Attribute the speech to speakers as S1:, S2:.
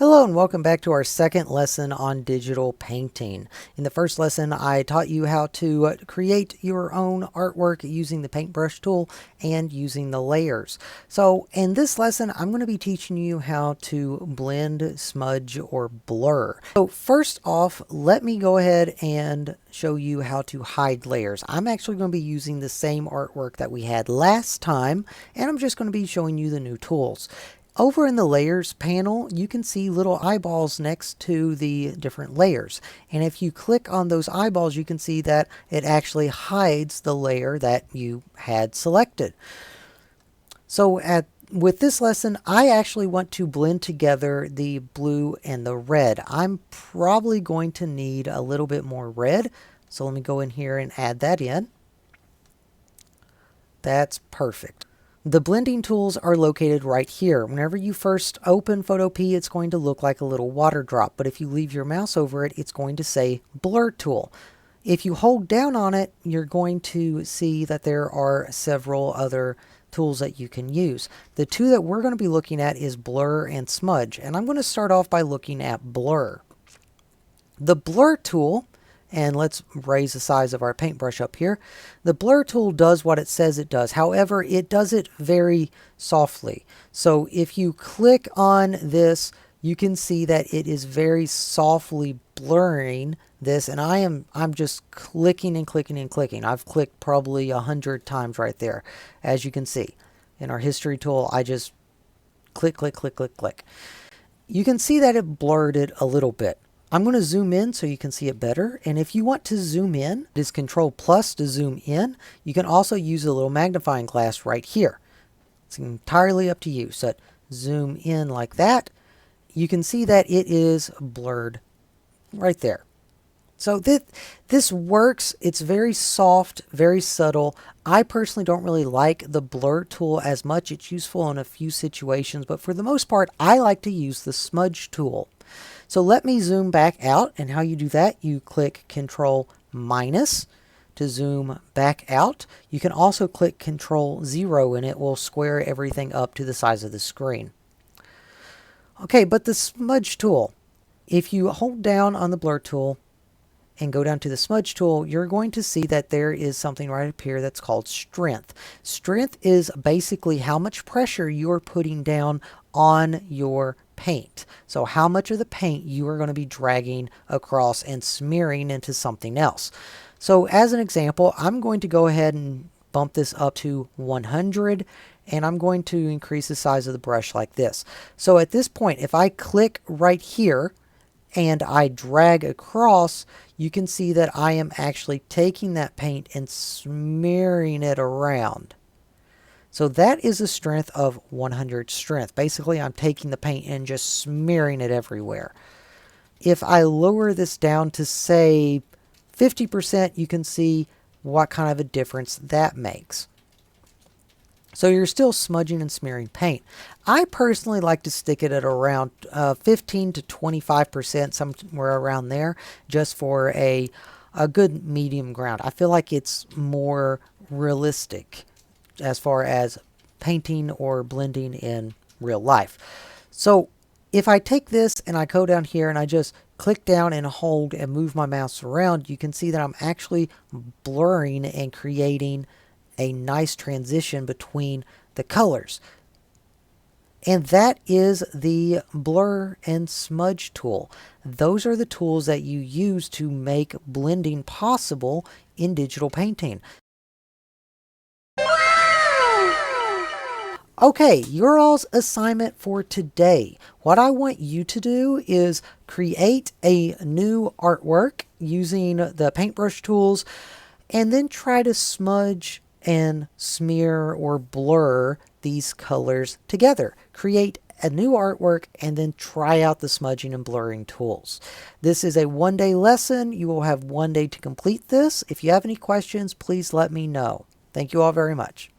S1: Hello and welcome back to our second lesson on digital painting. In the first lesson, I taught you how to create your own artwork using the paintbrush tool and using the layers. So in this lesson, I'm going to be teaching you how to blend, smudge, or blur. So first off, let me go ahead and show you how to hide layers. I'm actually going to be using the same artwork that we had last time, and I'm just going to be showing you the new tools. Over in the layers panel, you can see little eyeballs next to the different layers. And if you click on those eyeballs, you can see that it actually hides the layer that you had selected. So with this lesson, I actually want to blend together the blue and the red. I'm probably going to need a little bit more red. So let me go in here and add that in. That's perfect. The blending tools are located right here. Whenever you first open PhotoPea, it's going to look like a little water drop, but if you leave your mouse over it, it's going to say Blur Tool. If you hold down on it, you're going to see that there are several other tools that you can use. The two that we're going to be looking at is Blur and Smudge, and I'm going to start off by looking at Blur. The Blur tool, and let's raise the size of our paintbrush up here. The blur tool does what it says it does. However, it does it very softly. So if you click on this, you can see that it is very softly blurring this, and I'm just clicking and clicking and clicking. I've clicked probably 100 times right there. As you can see in our history tool, I just click, click, click, click, click. You can see that it blurred it a little bit. I'm going to zoom in so you can see it better. And if you want to zoom in, it is Control Plus to zoom in. You can also use a little magnifying glass right here. It's entirely up to you. So zoom in like that. You can see that it is blurred right there. So this works. It's very soft, very subtle. I personally don't really like the blur tool as much. It's useful in a few situations, but for the most part, I like to use the smudge tool. So let me zoom back out, and how you do that, you click Control minus to zoom back out. You can also click Control 0 and it will square everything up to the size of the screen. Okay, but the smudge tool, if you hold down on the blur tool and go down to the smudge tool, you're going to see that there is something right up here that's called strength. Strength is basically how much pressure you're putting down on your paint. So how much of the paint you are going to be dragging across and smearing into something else. So as an example, I'm going to go ahead and bump this up to 100, and I'm going to increase the size of the brush like this. So at this point, if I click right here and I drag across, you can see that I am actually taking that paint and smearing it around. So that is a strength of 100 strength. Basically, I'm taking the paint and just smearing it everywhere. If I lower this down to, say, 50%, you can see what kind of a difference that makes. So you're still smudging and smearing paint. I personally like to stick it at around 15 to 25%, somewhere around there, just for a good medium ground. I feel like it's more realistic as far as painting or blending in real life. So if I take this and I go down here and I just click down and hold and move my mouse around, you can see that I'm actually blurring and creating a nice transition between the colors. And that is the blur and smudge tool. Those are the tools that you use to make blending possible in digital painting. Okay, your all's assignment for today. What I want you to do is create a new artwork using the paintbrush tools, and then try to smudge and smear or blur these colors together. Create a new artwork and then try out the smudging and blurring tools. This is a one-day lesson. You will have one day to complete this. If you have any questions, please let me know. Thank you all very much.